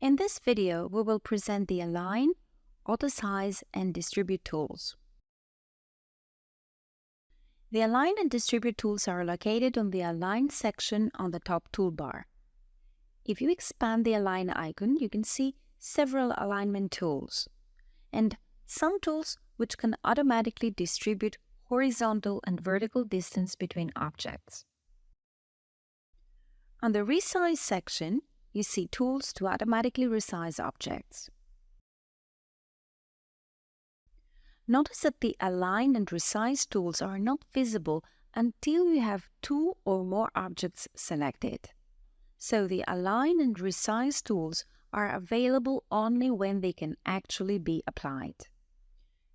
In this video, we will present the Align, Auto-Size, and Distribute tools. The Align and Distribute tools are located on the Align section on the top toolbar. If you expand the Align icon, you can see several alignment tools, and some tools which can automatically distribute horizontal and vertical distance between objects. On the Resize section, you see tools to automatically resize objects. Notice that the Align and Resize tools are not visible until you have two or more objects selected. So the Align and Resize tools are available only when they can actually be applied.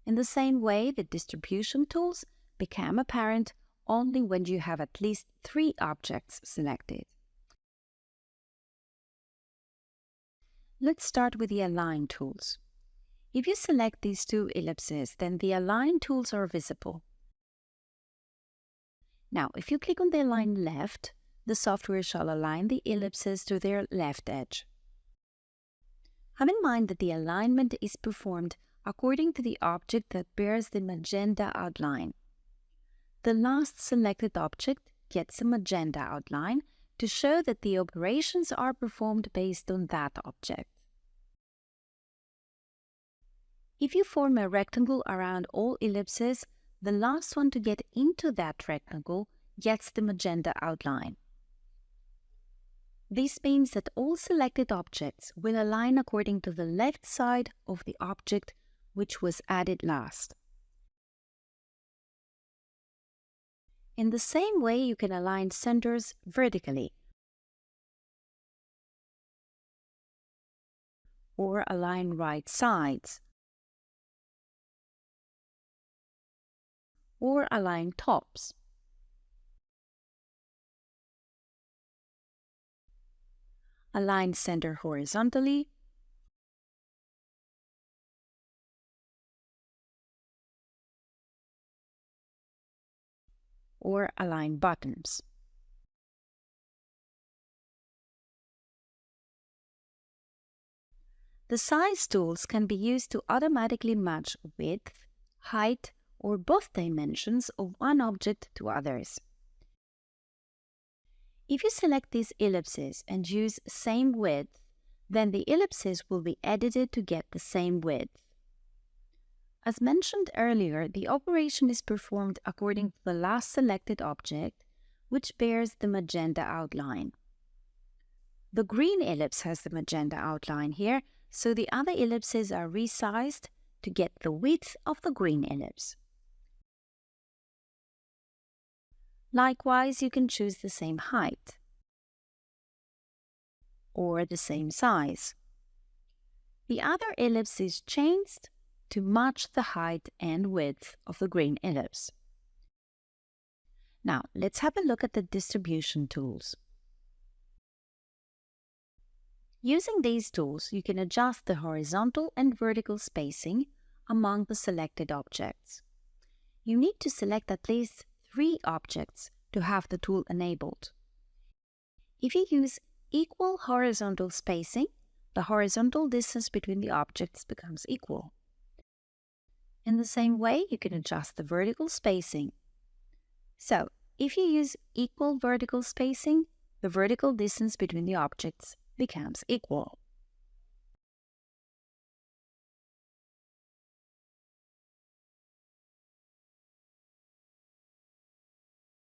In the same way, the distribution tools become apparent only when you have at least 3 objects selected. Let's start with the Align tools. If you select these 2 ellipses, then the Align tools are visible. Now, if you click on the Align left, the software shall align the ellipses to their left edge. Have in mind that the alignment is performed according to the object that bears the magenta outline. The last selected object gets a magenta outline to show that the operations are performed based on that object. If you form a rectangle around all ellipses, the last one to get into that rectangle gets the magenta outline. This means that all selected objects will align according to the left side of the object which was added last. In the same way, you can align centers vertically or align right sides or align tops. Align center horizontally or align bottoms. The size tools can be used to automatically match width, height, or both dimensions of one object to others. If you select these ellipses and use same width, then the ellipses will be edited to get the same width. As mentioned earlier, the operation is performed according to the last selected object, which bears the magenta outline. The green ellipse has the magenta outline here, so the other ellipses are resized to get the width of the green ellipse. Likewise, you can choose the same height or the same size. The other ellipse is changed to match the height and width of the green ellipse. Now, let's have a look at the distribution tools. Using these tools, you can adjust the horizontal and vertical spacing among the selected objects. You need to select at least 3 objects to have the tool enabled. If you use equal horizontal spacing, the horizontal distance between the objects becomes equal. In the same way, you can adjust the vertical spacing. So, if you use equal vertical spacing, the vertical distance between the objects becomes equal.